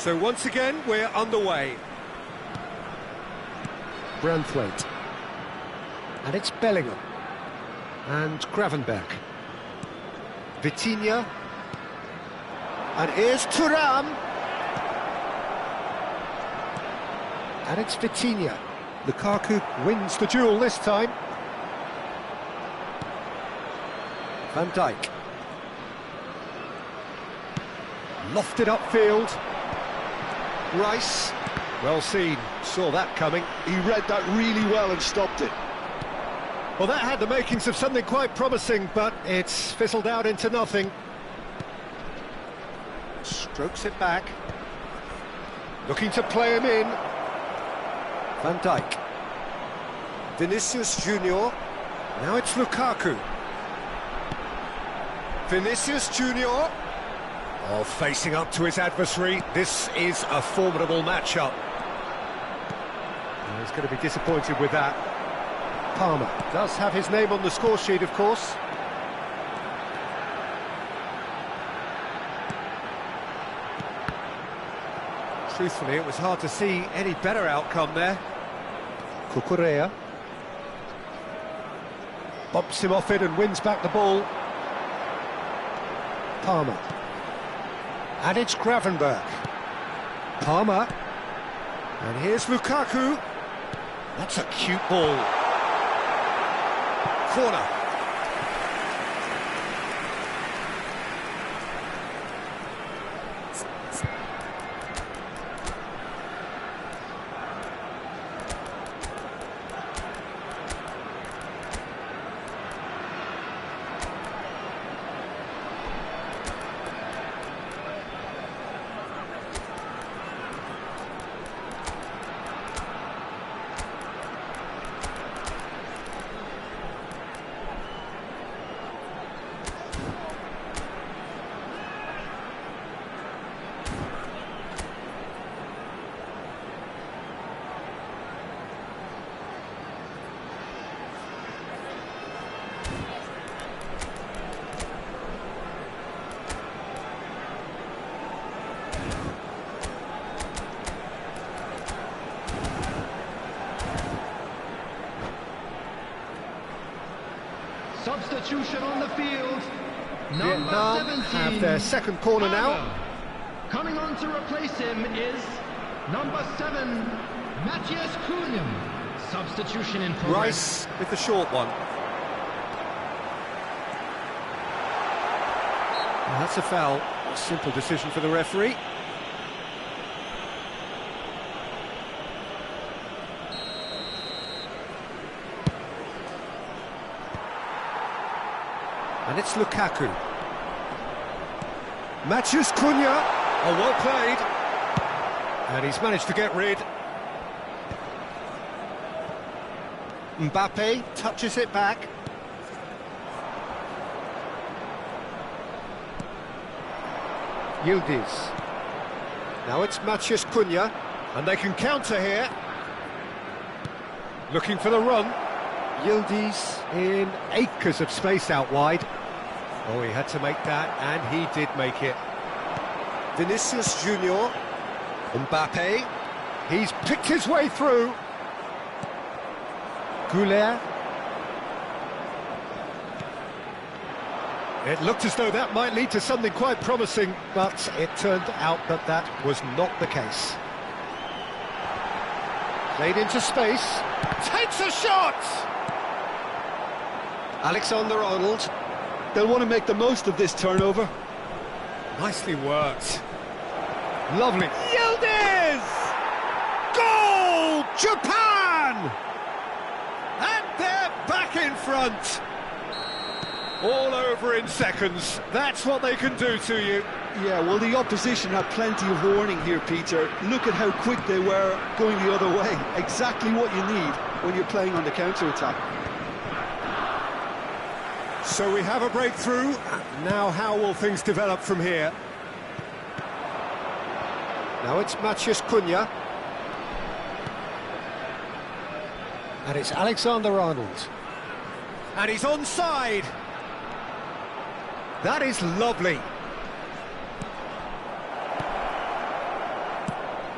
So once again, we're underway. Branthwaite. And it's Bellingham. And Gravenberch. Vitinha. And here's Thuram. And it's Vitinha. Lukaku wins the duel this time. Van Dijk. Lofted upfield. Rice. Well seen. Saw that coming. He read that really well and stopped it. Well, that had the makings of something quite promising, but it's fizzled out into nothing. Strokes it back. Looking to play him in. Van Dijk. Vinicius Junior. Now it's Lukaku. Vinicius Junior. Oh, facing up to his adversary. This is a formidable matchup. He's going to be disappointed with that. Palmer does have his name on the score sheet, of course. Truthfully, it was hard to see any better outcome there. Cucurella bumps him off it and wins back the ball. Palmer. And it's Gravenberch. Palmer. And here's Lukaku. That's a cute ball. Corner. Substitution on the field. Vietnam have their second corner now. Coming on to replace him is number 7, Matthias Cunha. Substitution in progress. Rice with the short one. Well, that's a foul. A simple decision for the referee. And it's Lukaku. Matthias Cunha. Oh, well played. And he's managed to get rid. Mbappe touches it back. Yildiz. Now it's Matthias Cunha. And they can counter here. Looking for the run. Yildiz in acres of space out wide. Oh, he had to make that, and he did make it. Vinicius Junior. Mbappe. He's picked his way through. Goulet. It looked as though that might lead to something quite promising, but it turned out that that was not the case. Played into space. Takes a shot! Alexander-Arnold. They'll want to make the most of this turnover. Nicely worked. Lovely. Yildiz! Goal! Japan! And they're back in front. All over in seconds. That's what they can do to you. Yeah, well, the opposition had plenty of warning here, Peter. Look at how quick they were going the other way. Exactly what you need when you're playing on the counter-attack. So we have a breakthrough. Now how will things develop from here? Now it's Matthias Cunha. And it's Alexander-Arnold. And he's onside. That is lovely.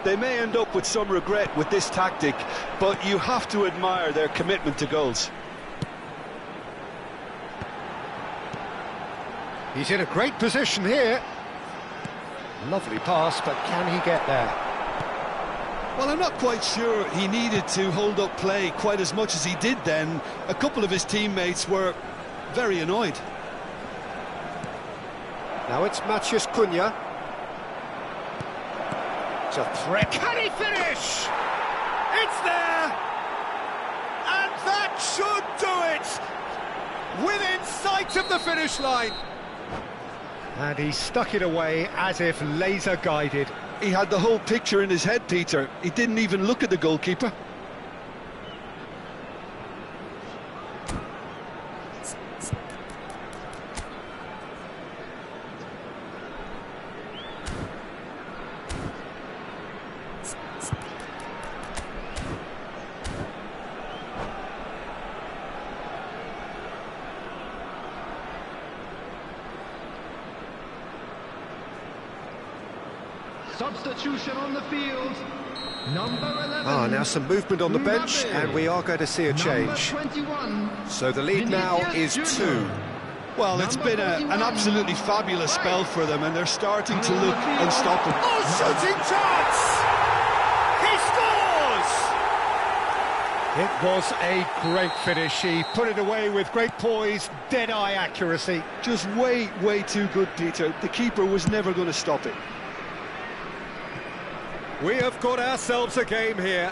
They may end up with some regret with this tactic, but you have to admire their commitment to goals. He's in a great position here. Lovely pass, but can he get there? Well, I'm not quite sure he needed to hold up play quite as much as he did then. A couple of his teammates were very annoyed. Now it's Matheus Cunha. It's a threat. Can he finish? It's there! And that should do it! Within sight of the finish line. And he stuck it away as if laser guided. He had the whole picture in his head, Peter. He didn't even look at the goalkeeper. Substitution on the field. Number 11. Now some movement on the bench, Mbappe. and we are going to see a change. Number 21. So the lead now is Vinicius 2. Junior. Well, it's been an absolutely fabulous spell for them, and they're starting to look unstoppable. Oh, shooting chance! He scores! It was a great finish. He put it away with great poise, dead-eye accuracy. Just way, way too good, Peter. The keeper was never going to stop it. We have got ourselves a game here.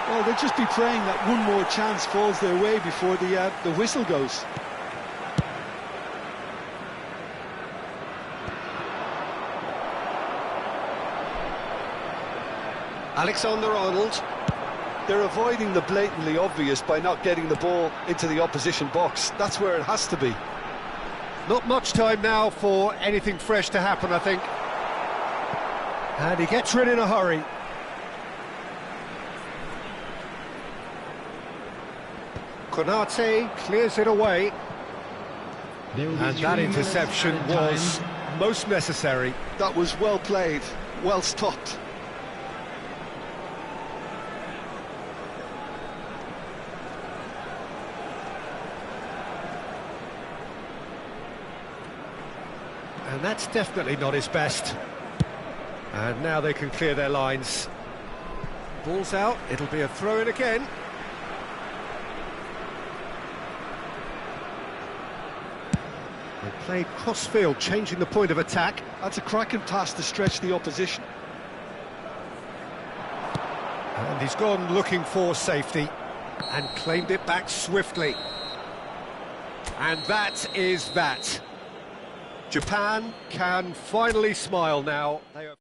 Well, they'll just be praying that one more chance falls their way before the whistle goes. Alexander-Arnold. They're avoiding the blatantly obvious by not getting the ball into the opposition box. That's where it has to be. Not much time now for anything fresh to happen, I think. And he gets rid in a hurry. Konate clears it away. And that interception was most necessary. That was well played, well stopped. And that's definitely not his best. And now they can clear their lines. Ball's out, it'll be a throw-in again. They played cross-field, changing the point of attack. That's a cracking pass to stretch the opposition. And he's gone looking for safety and claimed it back swiftly. And that is that. Japan can finally smile now. They are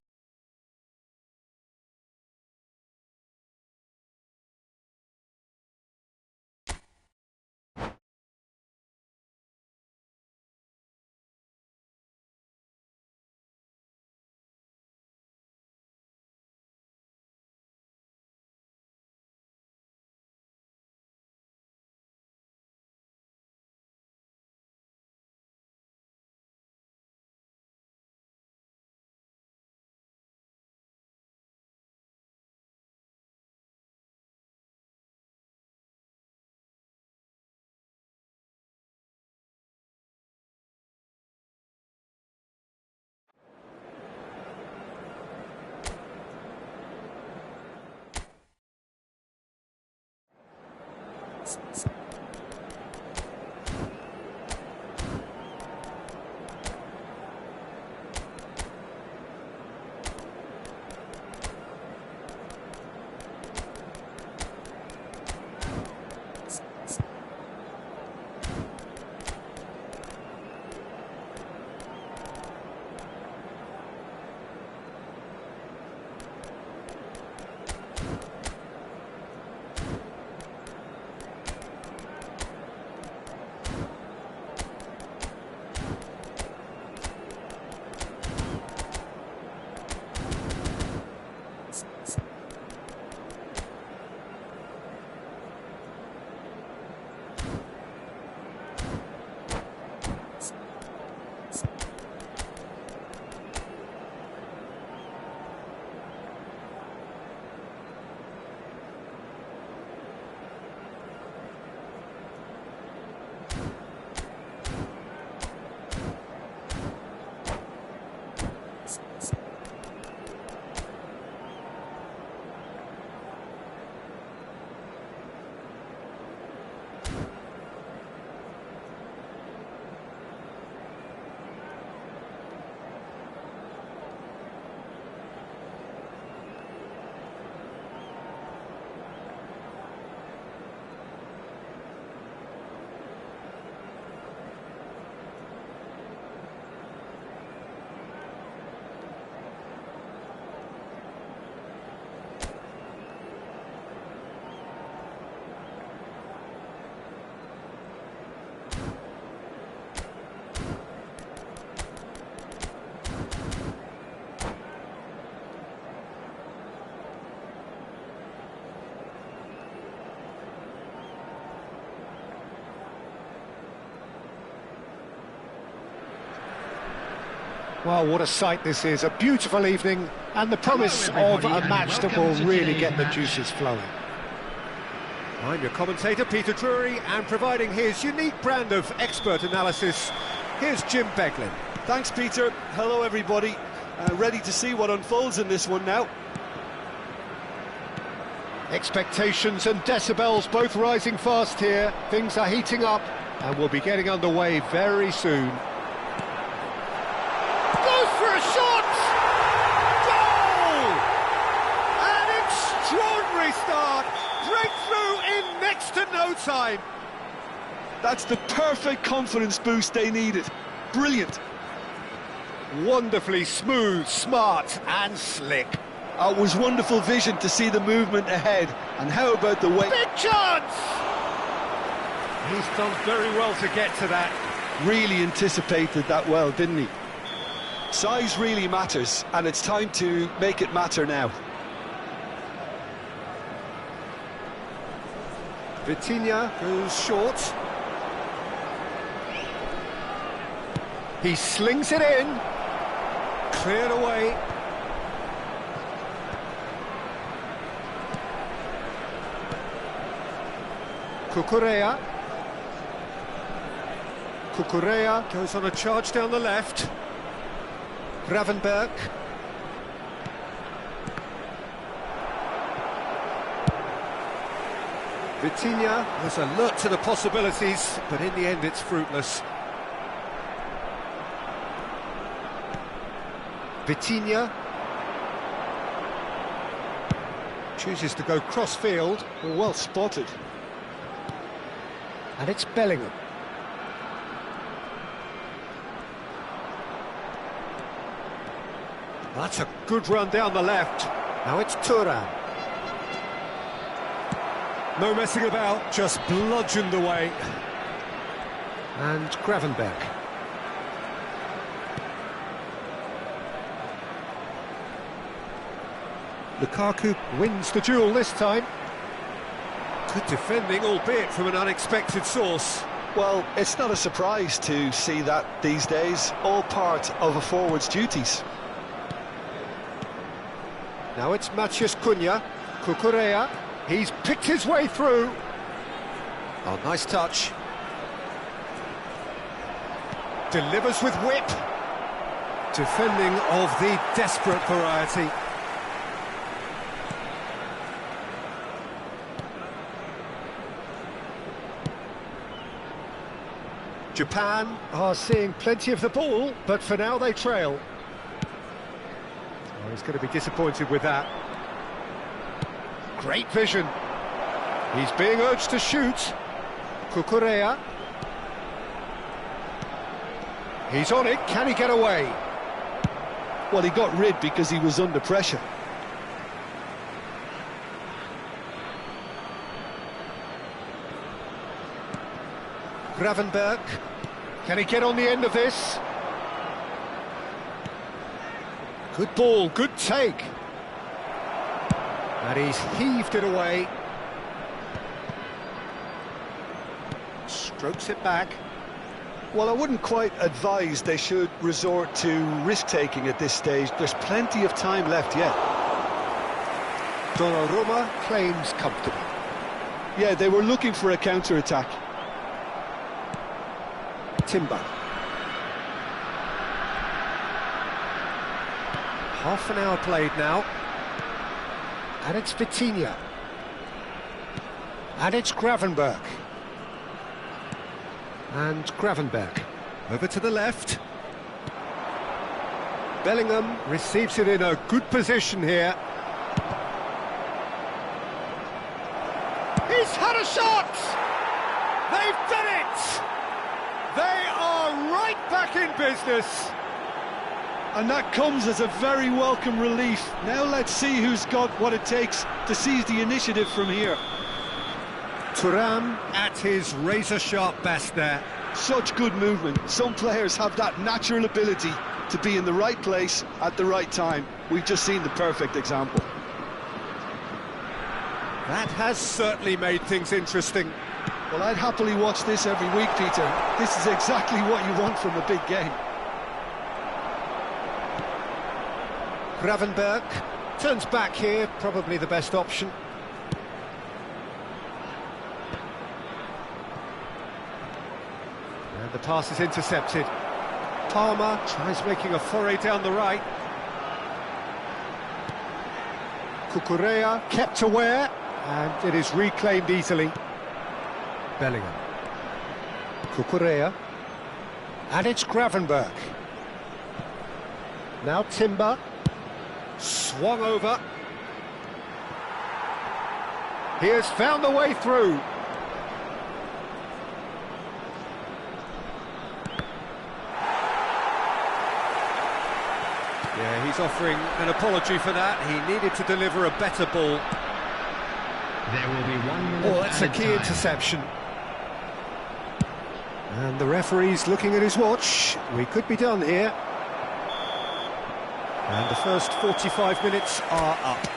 Well, what a sight this is, a beautiful evening, and the promise of a match that will really get the juices flowing. I'm your commentator, Peter Drury, and providing his unique brand of expert analysis, here's Jim Beglin. Thanks, Peter. Hello, everybody. Ready to see what unfolds in this one now. Expectations and decibels both rising fast here. Things are heating up, and we'll be getting underway very soon. Goes for a shot! Goal! An extraordinary start! Breakthrough in next to no time! That's the perfect confidence boost they needed. Brilliant. Wonderfully smooth, smart and slick. It was wonderful vision to see the movement ahead. And how about the way... Big chance! He's done very well to get to that. Really anticipated that well, didn't he? Size really matters, and it's time to make it matter now. Vitinha goes short. He slings it in. Cleared away. Cucurella. Cucurella goes on a charge down the left. Gravenberch. Vitinha was alert to the possibilities, but in the end it's fruitless. Vitinha chooses to go cross-field. Well spotted. And it's Bellingham. That's a good run down the left. Now it's Thuram. No messing about, just bludgeoned away. And Gravenberch. Lukaku wins the duel this time. Good defending, albeit from an unexpected source. Well, it's not a surprise to see that these days, all part of a forward's duties. Now it's Matheus Cunha. Cucurella. He's picked his way through. Oh, nice touch. Delivers with whip. Defending of the desperate variety. Japan are seeing plenty of the ball, but for now they trail. Oh, he's going to be disappointed with that. Great vision. He's being urged to shoot. Cucurella. He's on it. Can he get away? Well, he got rid because he was under pressure. Gravenberch. Can he get on the end of this? Good ball, good take. And he's heaved it away. Strokes it back. Well, I wouldn't quite advise they should resort to risk-taking at this stage. There's plenty of time left yet. Donnarumma claims comfortable. Yeah, they were looking for a counter-attack. Timber. Half an hour played now. And it's Vitinha. And it's Gravenberch. And Gravenberch. Over to the left. Bellingham receives it in a good position here. He's had a shot! They've done it! They are right back in business! And that comes as a very welcome relief. Now let's see who's got what it takes to seize the initiative from here. Thuram at his razor-sharp best there. Such good movement. Some players have that natural ability to be in the right place at the right time. We've just seen the perfect example. That has certainly made things interesting. Well, I'd happily watch this every week, Peter. This is exactly what you want from a big game. Gravenberg turns back here, probably the best option. And the pass is intercepted. Palmer tries making a foray down the right. Cucurella kept aware, and it is reclaimed easily. Bellingham. Cucurella. And it's Gravenberg. Now Timber. Swung over. He has found the way through. Yeah, he's offering an apology for that. He needed to deliver a better ball. There will be 1 minute. Oh, that's a key interception. And the referee's looking at his watch. We could be done here. And the first 45 minutes are up.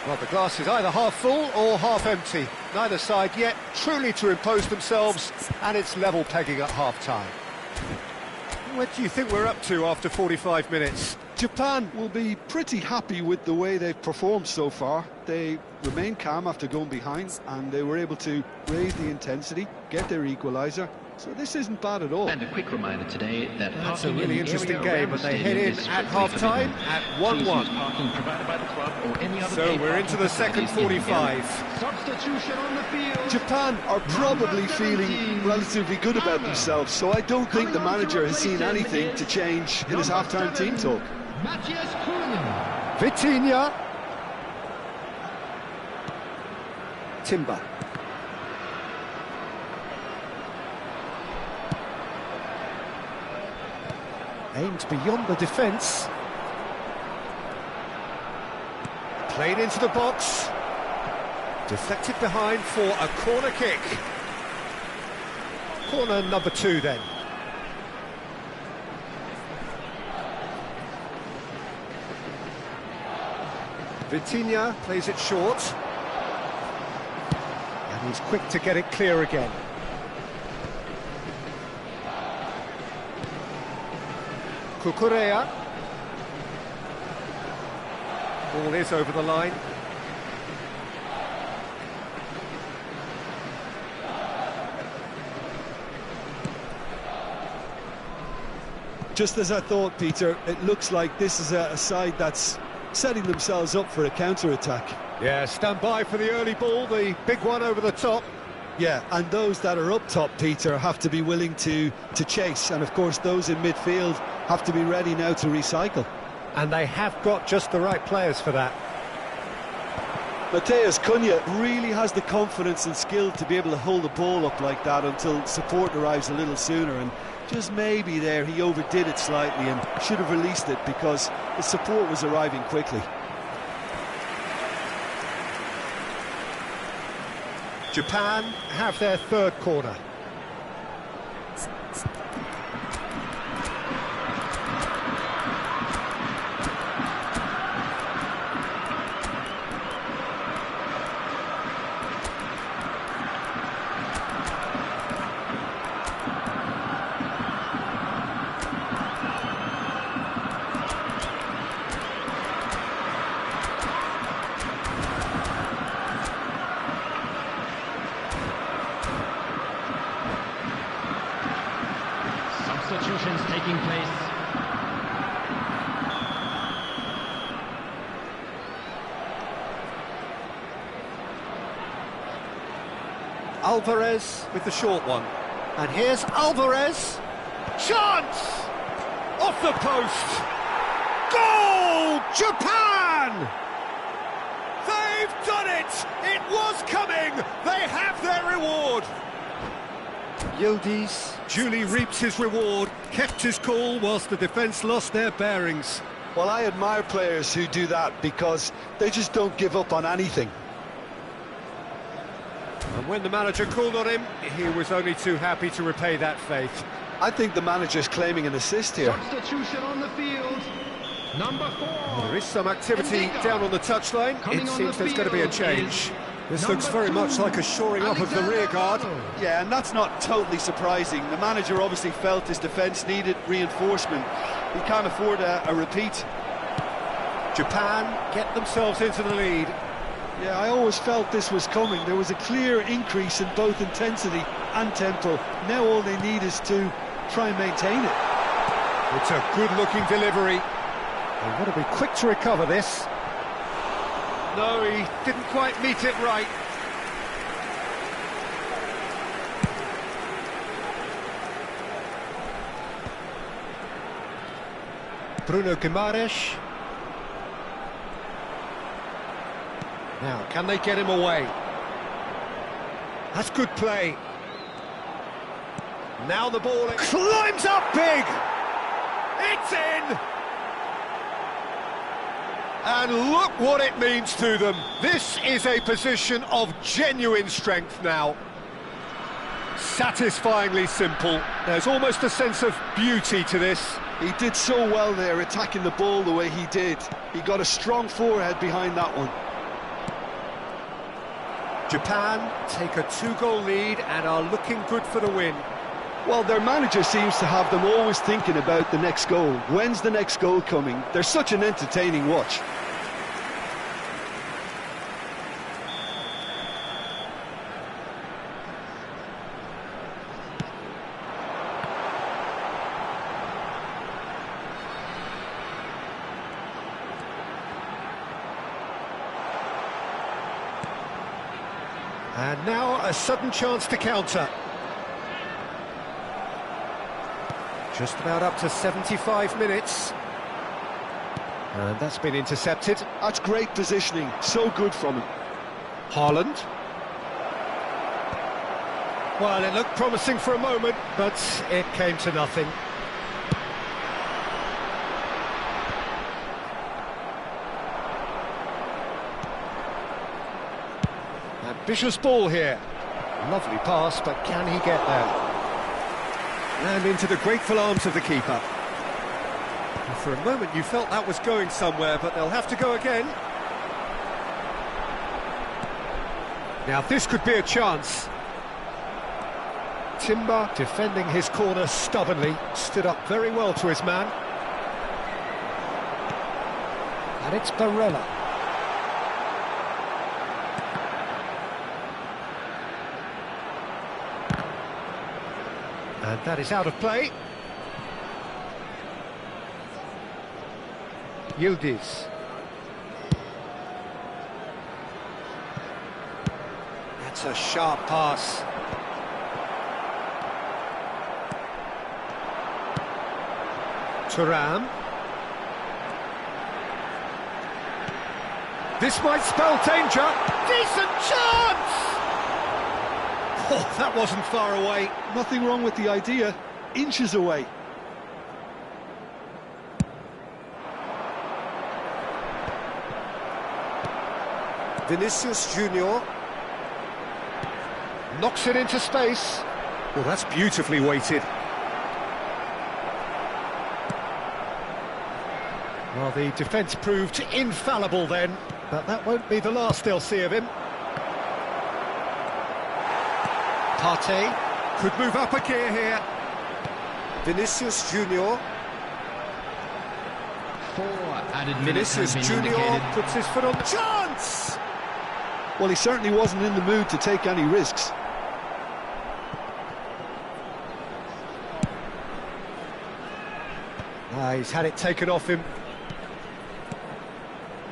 Well, the glass is either half full or half empty. Neither side yet truly to impose themselves, and it's level pegging at half-time. What do you think we're up to after 45 minutes? Japan will be pretty happy with the way they've performed so far. They remained calm after going behind, and they were able to raise the intensity, get their equaliser. So this isn't bad at all. And a quick reminder today that that's a really interesting game, and they head in at half-time at 1-1. So we're into the second 45. Substitution on the field. Japan are probably feeling relatively good about themselves, so I don't think the manager has seen anything to change in his half-time team talk. Matthias Cunha. Vitinha. Timber. Aimed beyond the defence. Played into the box. Deflected behind for a corner kick. Corner number 2 then. Vitinha plays it short. And he's quick to get it clear again. Cucurella. Ball is over the line. Just as I thought, Peter, it looks like this is a side that's setting themselves up for a counter-attack. Yeah, stand by for the early ball, the big one over the top. Yeah, and those that are up top, Peter, have to be willing to chase, and of course those in midfield have to be ready now to recycle. And they have got just the right players for that. Matheus Cunha really has the confidence and skill to be able to hold the ball up like that until support arrives a little sooner, and just maybe there he overdid it slightly and should have released it because the support was arriving quickly. Japan have their third corner. Substitutions taking place. Alvarez with the short one. And here's Alvarez. Chance! Off the post. Goal! Japan! They've done it! It was coming! They have their reward! Yildiz duly reaps his reward, kept his cool whilst the defence lost their bearings. Well, I admire players who do that because they just don't give up on anything. And when the manager called on him, he was only too happy to repay that faith. I think the manager's claiming an assist here. Substitution on the field. Number 4. There is some activity down on the touchline. It seems there's going to be a change. This looks very much like a shoring up of the rear guard. Yeah, and that's not totally surprising. The manager obviously felt his defence needed reinforcement. He can't afford a repeat. Japan get themselves into the lead. Yeah, I always felt this was coming. There was a clear increase in both intensity and tempo. Now all they need is to try and maintain it. It's a good-looking delivery. They've got to be quick to recover this. No, he didn't quite meet it right. Bruno Guimaraes. Now, can they get him away? That's good play. Now the ball climbs up big! It's in! And look what it means to them. This is a position of genuine strength now. Satisfyingly simple. There's almost a sense of beauty to this. He did so well there, attacking the ball the way he did. He got a strong forehead behind that one. Japan take a 2-goal lead and are looking good for the win. Well, their manager seems to have them always thinking about the next goal. When's the next goal coming? They're such an entertaining watch. And now a sudden chance to counter. Just about up to 75 minutes. And that's been intercepted. That's great positioning, so good from him. Haaland. Well, it looked promising for a moment, but it came to nothing. Ambitious ball here. Lovely pass, but can he get there? And into the grateful arms of the keeper. And for a moment you felt that was going somewhere, but they'll have to go again. Now this could be a chance. Timber defending his corner stubbornly, stood up very well to his man. And it's Barella. And that is out of play. Yildiz. That's a sharp pass. Thuram. This might spell danger. Decent chance! Oh, that wasn't far away. Nothing wrong with the idea. Inches away. Vinicius Junior knocks it into space. Well, that's beautifully weighted. Well, the defence proved infallible then, but that won't be the last they'll see of him. Partey could move up a gear here. Vinicius Junior. 4 added minutes Vinicius have been Junior indicated. puts his foot on the chance! Well, he certainly wasn't in the mood to take any risks. He's had it taken off him.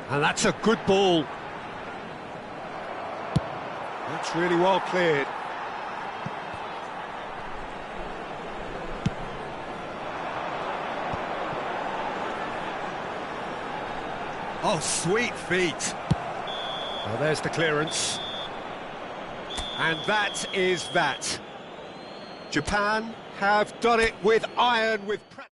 And that's a good ball. That's really well cleared. Oh, sweet feet. Well, there's the clearance. And that is that. Japan have done it with iron, with practice.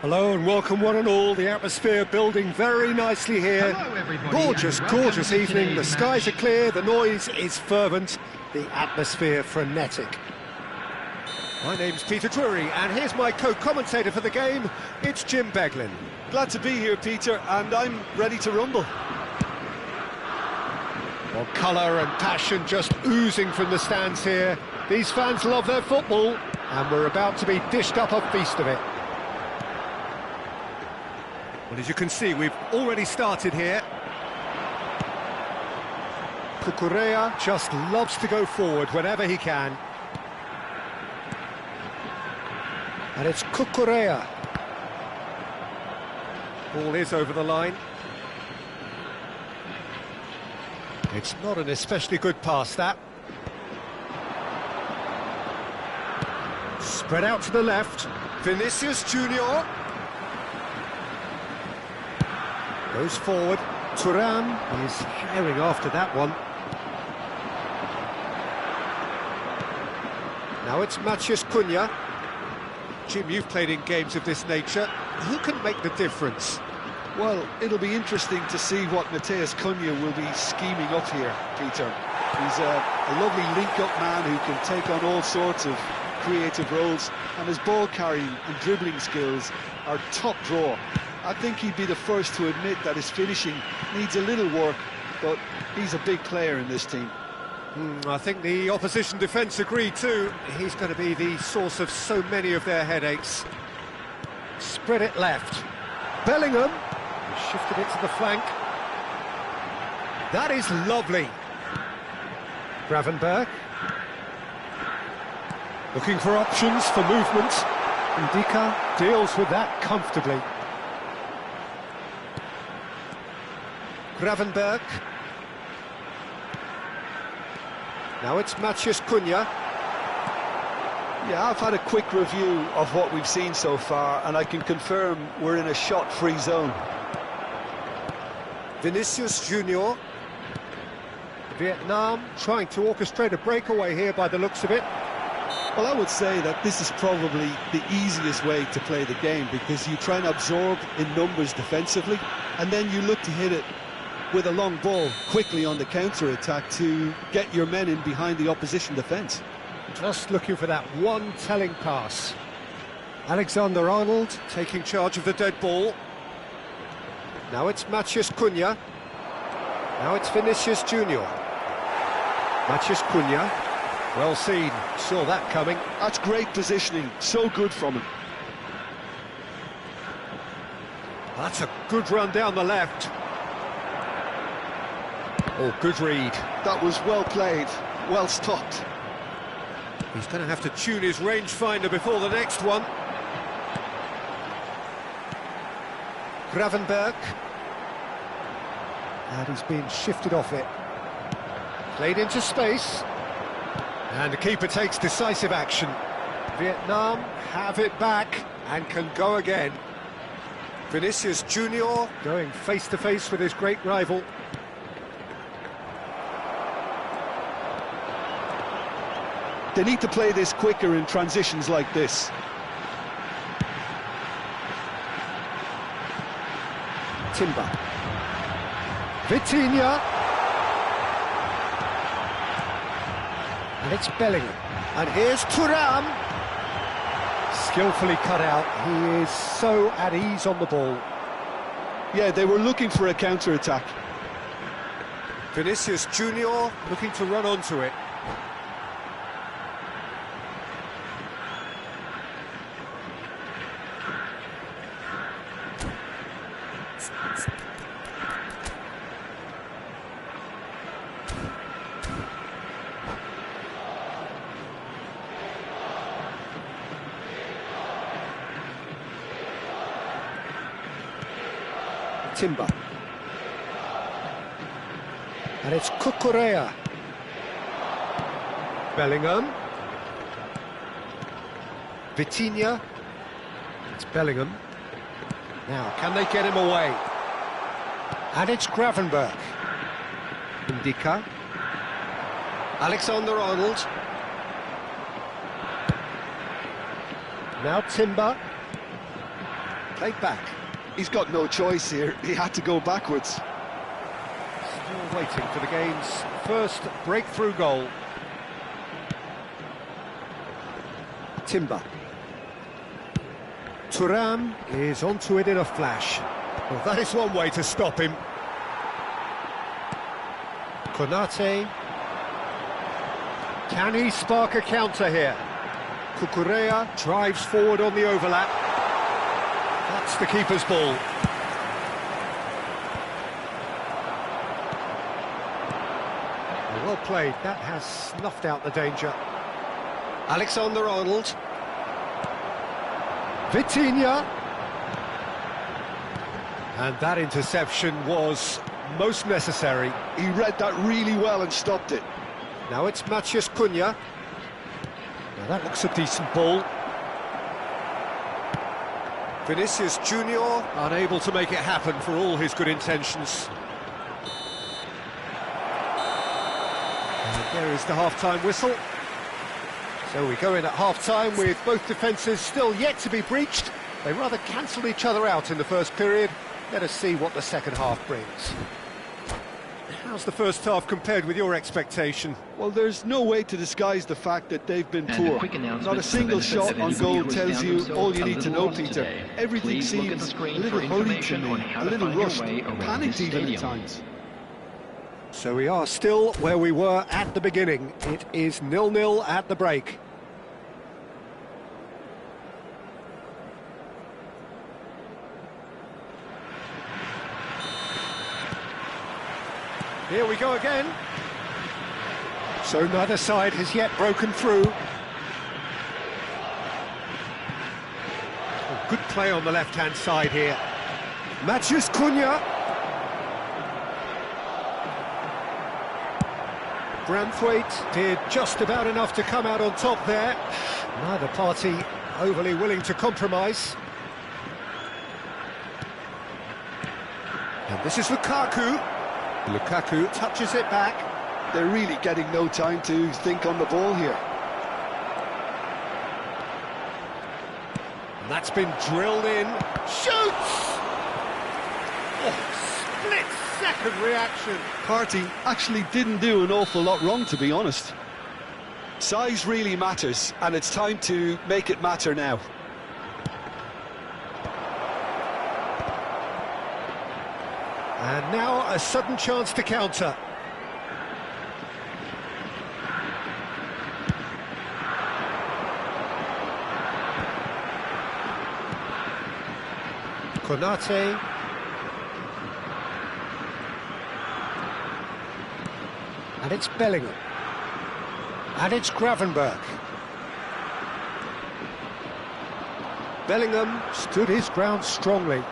Hello and welcome one and all, the atmosphere building very nicely here. Hello, everybody, Gorgeous, and welcome gorgeous to evening, the today's skies match. are clear, the noise is fervent, the atmosphere frenetic. My name's Peter Drury and here's my co-commentator for the game, it's Jim Beglin. Glad to be here, Peter, and I'm ready to rumble. Well, colour and passion just oozing from the stands here. These fans love their football and we're about to be dished up a feast of it. Well, as you can see, we've already started here. Cucurella just loves to go forward whenever he can. And it's Cucurella. Ball is over the line. It's not an especially good pass, that. Spread out to the left. Vinicius Junior. Goes forward. Thuram is herring after that one. Now it's Matheus Cunha. Jim, you've played in games of this nature. Who can make the difference? Well, it'll be interesting to see what Matheus Cunha will be scheming up here, Peter. He's a lovely link-up man who can take on all sorts of creative roles, and his ball carrying and dribbling skills are top draw. I think he'd be the first to admit that his finishing needs a little work, but he's a big player in this team. I think the opposition defence agree too. He's going to be the source of so many of their headaches. Spread it left. Bellingham shifted it to the flank. That is lovely. Gravenberch. Looking for options for movement. Ndicka deals with that comfortably. Gravenberch. Now it's Matheus Cunha. Yeah, I've had a quick review of what we've seen so far, and I can confirm we're in a shot-free zone. Vinicius Junior. Vietnam trying to orchestrate a breakaway here by the looks of it. Well, I would say that this is probably the easiest way to play the game, because you try and absorb in numbers defensively, and then you look to hit it with a long ball quickly on the counter-attack to get your men in behind the opposition defence. Just looking for that one telling pass. Alexander-Arnold taking charge of the dead ball. Now it's Matheus Cunha. Now it's Vinicius Junior. Matheus Cunha. Well seen, saw that coming. That's great positioning, so good from him. That's a good run down the left. Oh, good read. That was well played, well stopped. He's going to have to tune his rangefinder before the next one. Gravenberch. And he's been shifted off it. Played into space. And the keeper takes decisive action. Vietnam have it back and can go again. Vinicius Junior going face-to-face with his great rival. They need to play this quicker in transitions like this. Timber. Vitinha. And it's Bellingham. And here's Thuram. Skillfully cut out. He is so at ease on the ball. Yeah, they were looking for a counter-attack. Vinicius Junior looking to run onto it. Timber. And it's Cucurella. Bellingham. Vitinha. It's Bellingham. Now, can they get him away? And it's Gravenberch. Ndicka. Alexander-Arnold. Now Timber. Played back. He's got no choice here. He had to go backwards. Still waiting for the game's first breakthrough goal. Timber. Thuram is onto it in a flash. Well, that is one way to stop him. Konate. Can he spark a counter here? Cucurella drives forward on the overlap. That's the keeper's ball. Well played, that has snuffed out the danger. Alexander-Arnold. Vitinha. And that interception was most necessary. He read that really well and stopped it. Now it's Matheus Cunha. Now that looks a decent ball. Vinicius Junior unable to make it happen for all his good intentions. And there is the half-time whistle. So we go in at half-time with both defences still yet to be breached. They rather cancelled each other out in the first period, Let us see what the second half brings. How's the first half compared with your expectation? Well, there's no way to disguise the fact that they've been poor. Not a single shot on goal tells you all you need to know, Peter. Everything seems a little hurried to me, a little rushed, panicked even at times. So we are still where we were at the beginning. It is 0-0 at the break. Here we go again. So neither side has yet broken through. Oh, good play on the left-hand side here. Matheus Cunha. Branthwaite did just about enough to come out on top there. Neither party overly willing to compromise. And this is Lukaku. Lukaku touches it back. They're really getting no time to think on the ball here. And that's been drilled in. Shoots! Oh, split-second reaction. Partey actually didn't do an awful lot wrong, to be honest. Size really matters, and it's time to make it matter now. And now a sudden chance to counter. Konate. And it's Bellingham. And it's Gravenberch. Bellingham stood his ground strongly.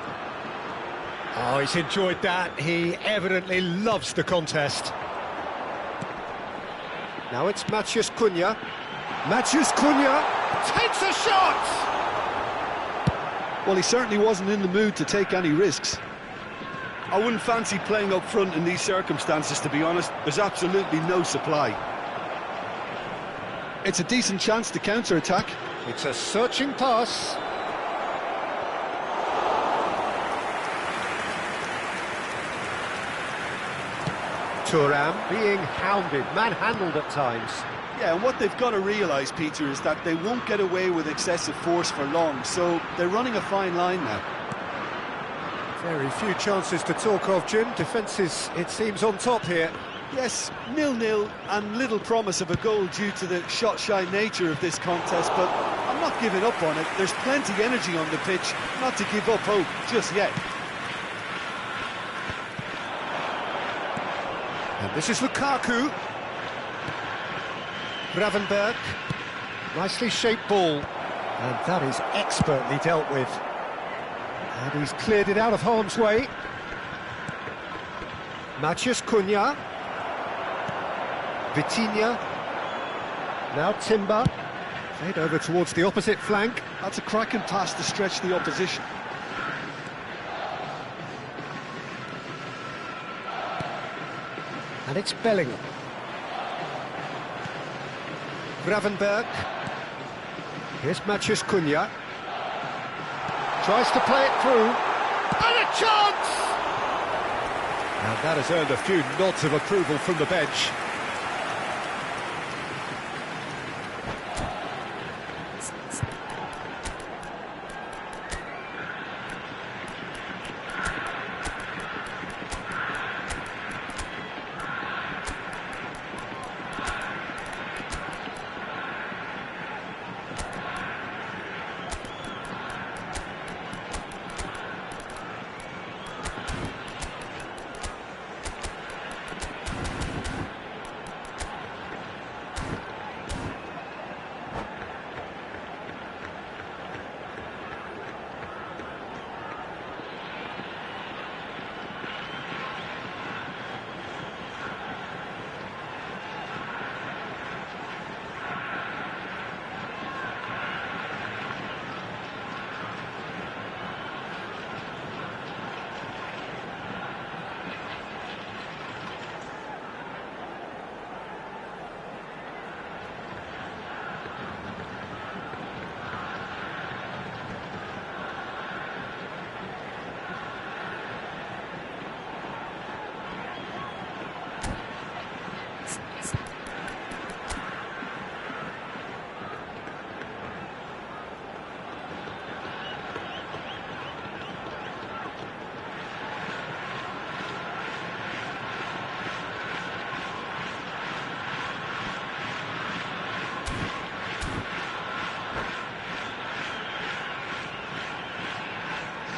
Oh, he's enjoyed that. He evidently loves the contest. Now it's Matheus Cunha. Matheus Cunha takes a shot! Well, he certainly wasn't in the mood to take any risks. I wouldn't fancy playing up front in these circumstances, to be honest. There's absolutely no supply. It's a decent chance to counter-attack. It's a searching pass. Thuram being hounded, manhandled at times. Yeah, and what they've got to realise, Peter, is that they won't get away with excessive force for long, so they're running a fine line now. Very few chances to talk of, Jim. Defence is, it seems, on top here. Yes, 0-0 and little promise of a goal due to the shot-shy nature of this contest, but I'm not giving up on it. There's plenty energy on the pitch, not to give up hope just yet. And this is Lukaku. Gravenberch. Nicely shaped ball. And that is expertly dealt with. And he's cleared it out of harm's way. Matheus Cunha. Vitinha. Now Timber. Played over towards the opposite flank. That's a cracking pass to stretch the opposition. And it's Bellingham. Gravenberch. Here's Matheus Cunha. Tries to play it through. And a chance! And that has earned a few nods of approval from the bench.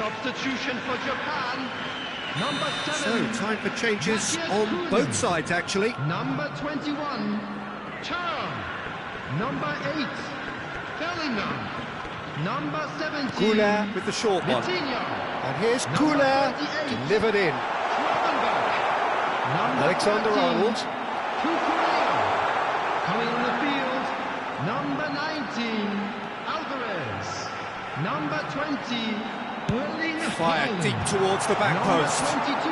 Substitution for Japan. Number 7. So, time for changes on both sides, actually. Number 21, Turn. Number 8, Bellingham. Number 17, Goulart with the short one. Vitinha. And here's Number Goulart, 38. delivered in. Gravenberch. Number Alexander-Arnold. 13, Cucurella. Coming on the field, number 19, Alvarez. Number 20, Erling Fired Haaland. deep towards the back Number post. 22,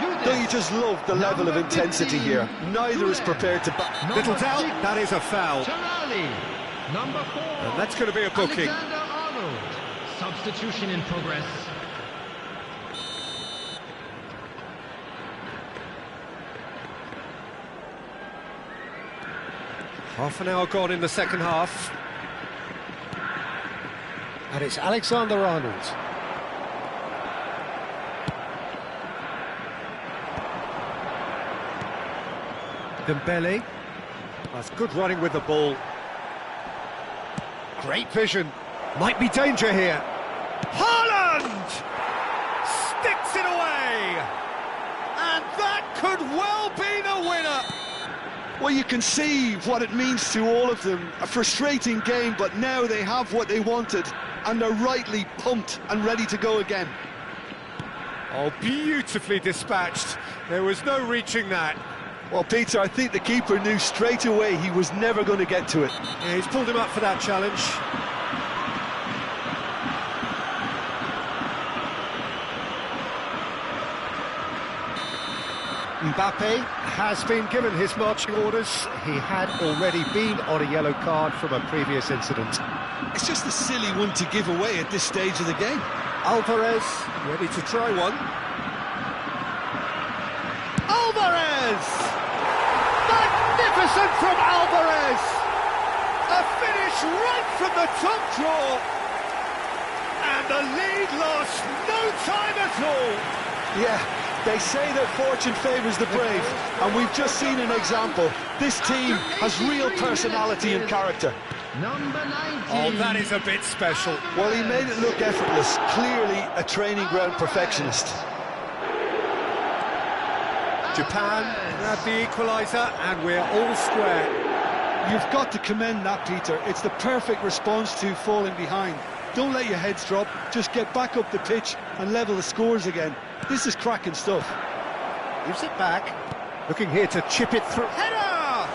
Jude. Don't you just love the level of Number intensity 15, here? Neither is Goulart. prepared to back. Little Number doubt, 6, that is a foul. Tonali. Number 4, And that's going to be a booking. Alexander-Arnold. Substitution in progress. Half an hour gone in the second half. And it's Alexander-Arnold. Dembele. That's good running with the ball. Great vision. Might be danger here. Haaland! Sticks it away! And that could well be the winner! Well, you can see what it means to all of them. A frustrating game, but now they have what they wanted, and they're rightly pumped and ready to go again. Oh, beautifully dispatched. There was no reaching that. Well, Peter, I think the keeper knew straight away he was never going to get to it. Yeah, he's pulled him up for that challenge. Mbappe has been given his marching orders. He had already been on a yellow card from a previous incident. It's just a silly one to give away at this stage of the game. Alvarez ready to try one. Alvarez! Magnificent from Alvarez! A finish right from the top draw. And the lead lost no time at all. Yeah, they say that fortune favours the brave, and we've just seen an example. This team has real personality and character. Number 19. Oh, that is a bit special. Well, he made it look effortless. Clearly a training ground perfectionist. Japan had the equaliser, and we're all square. You've got to commend that, Peter. It's the perfect response to falling behind. Don't let your heads drop, just get back up the pitch and level the scores again. This is cracking stuff. Gives it back. Looking here to chip it through. Header!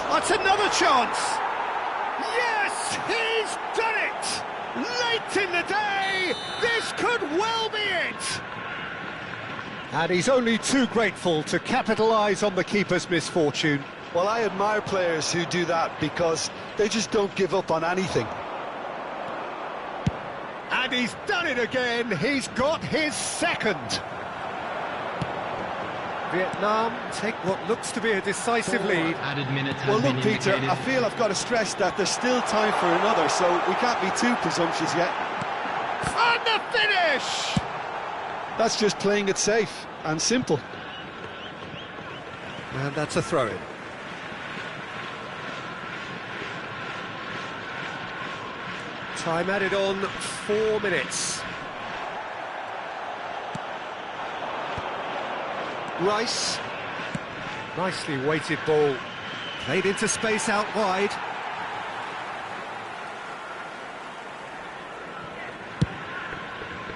That's another chance! Yes, he's done it! Late in the day, this could well be it! And he's only too grateful to capitalise on the keeper's misfortune. Well, I admire players who do that because they just don't give up on anything. And he's done it again. He's got his second. Vietnam take what looks to be a decisive lead. Added minutes Well, has been look, Peter, indicated. I feel I've got to stress that there's still time for another, so we can't be too presumptuous yet. And the finish! That's just playing it safe and simple. And that's a throw-in. Time added on, 4 minutes. Rice. Nicely weighted ball. Played into space out wide.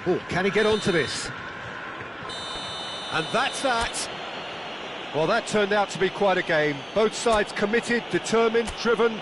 Oh, can he get onto this? And that's that. Well, that turned out to be quite a game. Both sides committed, determined, driven,